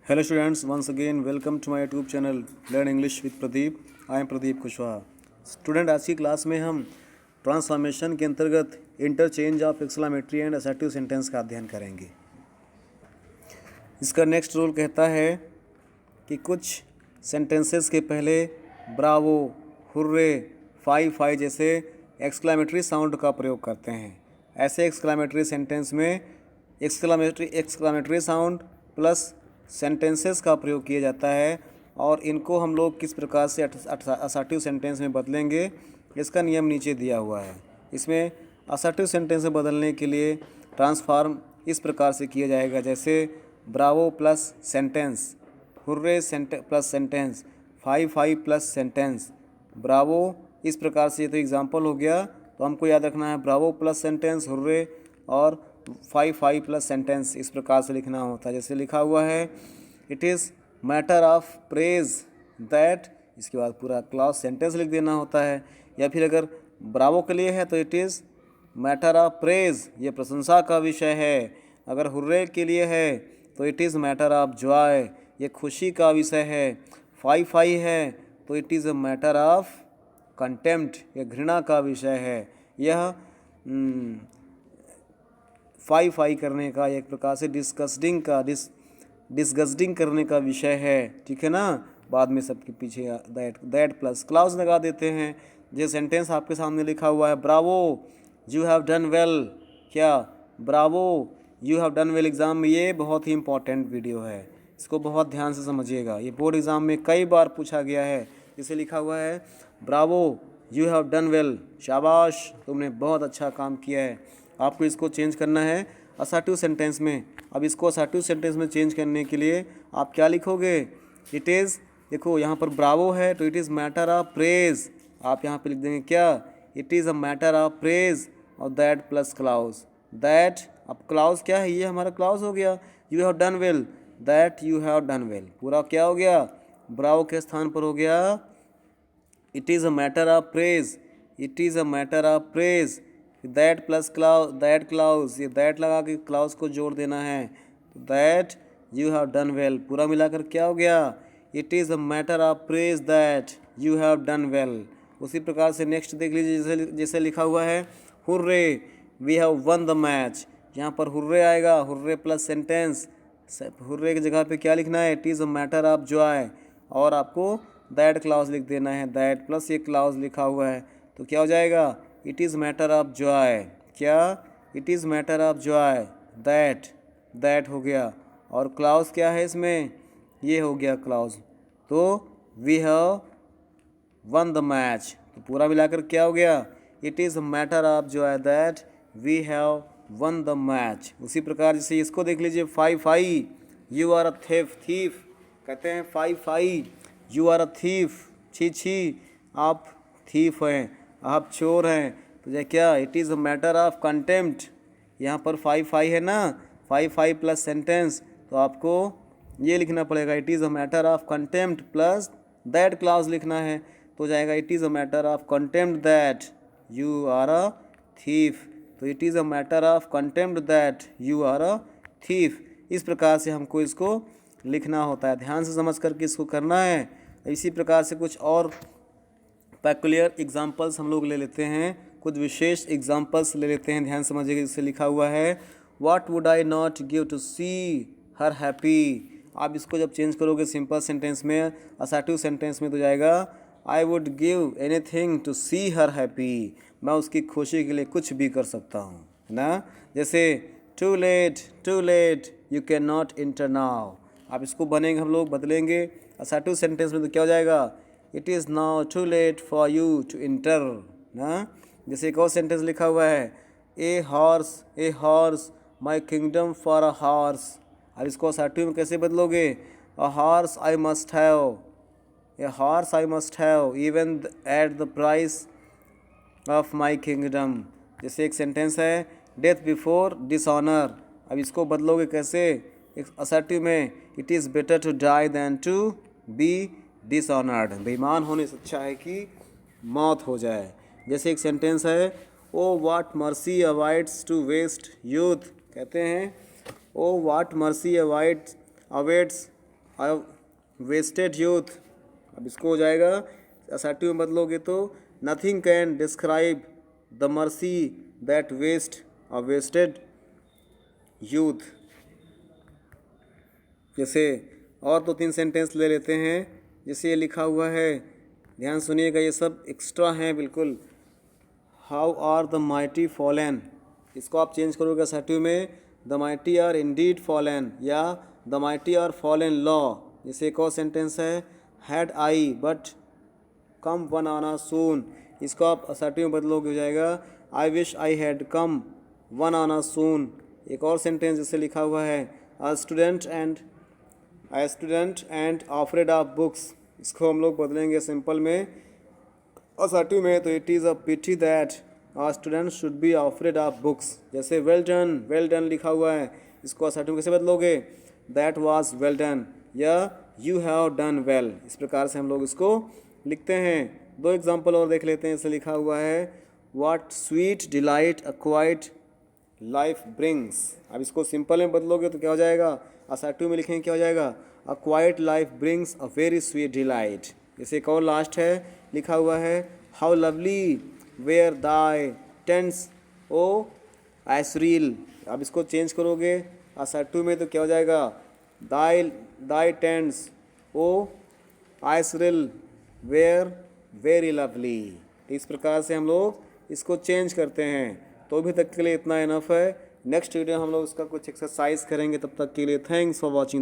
Hello students, once again welcome to my YouTube channel Learn English with Pradeep. I am Pradeep Kushwaha. Student, आज की class में हम transformation के अंतर्गत interchange of exclamatory and assertive sentence का अध्ययन करेंगे. इसका नेक्स्ट रूल कहता है कि कुछ सेंटेंसेस के पहले ब्रावो, हुर्रे, फाई फाई जैसे एक्सक्लामेटरी साउंड का प्रयोग करते हैं. ऐसे एक्सक्लामेटरी सेंटेंस में एक्सक्लामेटरी साउंड प्लस सेंटेंसेस का प्रयोग किया जाता है और इनको हम लोग किस प्रकार से असर्टिव सेंटेंस में बदलेंगे, इसका नियम नीचे दिया हुआ है. इसमें असर्टिव सेंटेंस में बदलने के लिए ट्रांसफॉर्म इस प्रकार से किया जाएगा, जैसे bravo plus sentence, hurray plus sentence, fie fie plus sentence, bravo. इस प्रकार से ये तो एग्जाम्पल हो गया. तो हमको याद रखना है ब्रावो प्लस सेंटेंस, हुर्रे और फाई प्लस सेंटेंस इस प्रकार से लिखना होता है. जैसे लिखा हुआ है, it is matter of praise that, इसके बाद पूरा क्लॉज सेंटेंस लिख देना होता है. या फिर अगर ब्रावो के लिए है तो it is matter of praise, ये प्रशंसा का विषय है. अगर हुर्रे के लिए है तो it is matter of Joy, ये खुशी का विषय है. फाई है तो it is a matter of contempt, ये घृणा का विषय है. यह फाई करने का एक प्रकार से डिस्गस्टिंग करने का विषय है. ठीक है ना. बाद में सबके पीछे दैट प्लस क्लाउज लगा देते हैं. जो सेंटेंस आपके सामने लिखा हुआ है, bravo you have done well, क्या bravo you have done well exam में ये बहुत ही इंपॉर्टेंट वीडियो है, इसको बहुत ध्यान से समझिएगा. ये बोर्ड एग्ज़ाम में कई बार पूछा गया है. जिसे लिखा हुआ है bravo you have done well, शाबाश तुमने बहुत अच्छा काम किया है. आपको इसको चेंज करना है असर्टिव सेंटेंस में. अब इसको असर्टिव सेंटेंस में चेंज करने के लिए आप क्या लिखोगे, इट इज़, देखो यहाँ पर ब्रावो है तो it is matter of praise, आप यहाँ पे लिख देंगे क्या, it is a matter of praise और दैट प्लस क्लाउज. दैट, अब क्लाउज क्या है, ये हमारा क्लाउज हो गया. You have done well, that you have done well, पूरा क्या हो गया, ब्रावो के स्थान पर हो गया it is a matter of praise, it is a matter of praise. That plus clause, ये दैट लगा के क्लाउज को जोड़ देना है. That you have done well, पूरा मिलाकर क्या हो गया, it is a matter of praise that you have done well. उसी प्रकार से नेक्स्ट देख लीजिए, जैसे लिखा हुआ है, hurray we have won the match. यहाँ पर हुर्रे आएगा, हुर्रे प्लस सेंटेंस, हुर्रे की जगह पे क्या लिखना है, it is a matter of Joy, और आपको दैट क्लाउज लिख देना है. दैट प्लस ये क्लाउज लिखा हुआ है तो क्या हो जाएगा, it is matter of joy, क्या, it is matter of joy that हो गया. और क्लाउज क्या है इसमें, ये हो गया क्लाउज. तो we have won the match, तो पूरा मिलाकर क्या हो गया, it is matter of joy that we have won the match. उसी प्रकार जैसे इसको देख लीजिए, fie you are a thief, कहते हैं fie you are a thief, छी आप थीफ हैं, आप चोर हैं. तो ये क्या, it is a matter of contempt. यहाँ पर फाई है ना, फाई प्लस सेंटेंस, तो आपको ये लिखना पड़ेगा, it is a matter of contempt plus that clause लिखना है. तो जाएगा it is a matter of contempt that you are a thief. तो it is a matter of contempt that you are a thief. इस प्रकार से हमको इसको लिखना होता है. ध्यान से समझ करके इसको करना है. इसी प्रकार से कुछ और पेक्युलियर एग्जाम्पल्स हम लोग ले लेते हैं, कुछ विशेष एग्जाम्पल्स ले लेते हैं. ध्यान समझिएगा. जिससे लिखा हुआ है, what would I not give to see her happy. आप इसको जब चेंज करोगे सिंपल सेंटेंस में, असर्टिव सेंटेंस में, तो जाएगा I would give anything to see her happy, मैं उसकी खुशी के लिए कुछ भी कर सकता हूँ ना. जैसे too late you can not enter now. आप इसको हम लोग बदलेंगे असर्टिव सेंटेंस में, तो क्या हो जाएगा, it is now too late for you to enter ना. जैसे एक और सेंटेंस लिखा हुआ है, a horse my kingdom for a horse. अब इसको असर्टिव में कैसे बदलोगे, a horse I must have, a horse I must have even at the price of my kingdom. जैसे एक सेंटेंस है, डेथ बिफोर डिसऑनर. अब इसको बदलोगे कैसे, एक असर्टिव में, it is better to die than to be dishonoured, बेईमान होने से अच्छा है कि मौत हो जाए. जैसे एक सेंटेंस है, O what mercy avoids to waste youth, कहते हैं O what mercy avoids I wasted youth, अब इसको हो जाएगा असर्टिव में बदलोगे तो nothing can describe the mercy that waste a wasted youth. जैसे और दो तीन सेंटेंस ले लेते हैं, जैसे ये लिखा हुआ है, ध्यान सुनिएगा, ये सब एक्स्ट्रा हैं बिल्कुल। How are the mighty fallen, इसको आप चेंज करोगे असर्टिव में, the mighty are indeed fallen या the mighty are fallen low. जैसे एक और सेंटेंस है, had I but come one an hour soon, इसको आप असर्टिव में बदलोगे हो जाएगा I wish I had come one an hour soon. एक और सेंटेंस जैसे लिखा हुआ है, a student and afraid of books, इसको हम लोग बदलेंगे सिंपल में असर्टिव में, तो it is a pity that our student should be afraid of books. जैसे वेल डन लिखा हुआ है, इसको असर्टिव कैसे बदलोगे, दैट वाज वेल डन या यू हैव डन वेल, इस प्रकार से हम लोग इसको लिखते हैं। दो एग्जांपल और देख लेते हैं, इससे लिखा हुआ है what sweet delight a quiet life brings. अब इसको सिंपल में बदलोगे तो क्या हो जाएगा, असर्टिव में लिखेंगे क्या हो जाएगा, a quiet life brings a very sweet delight. जैसे एक और लास्ट है, लिखा हुआ है how lovely were thy tents O Israel. अब इसको चेंज करोगे असर्टिव में तो क्या हो जाएगा, thy tents O Israel were very lovely. इस प्रकार से हम लोग इसको चेंज करते हैं। तो अभी तक के लिए इतना इनफ है। नेक्स्ट वीडियो हम लोग उसका कुछ एक्सरसाइज करेंगे, तब तक के लिए थैंक्स फॉर वॉचिंग।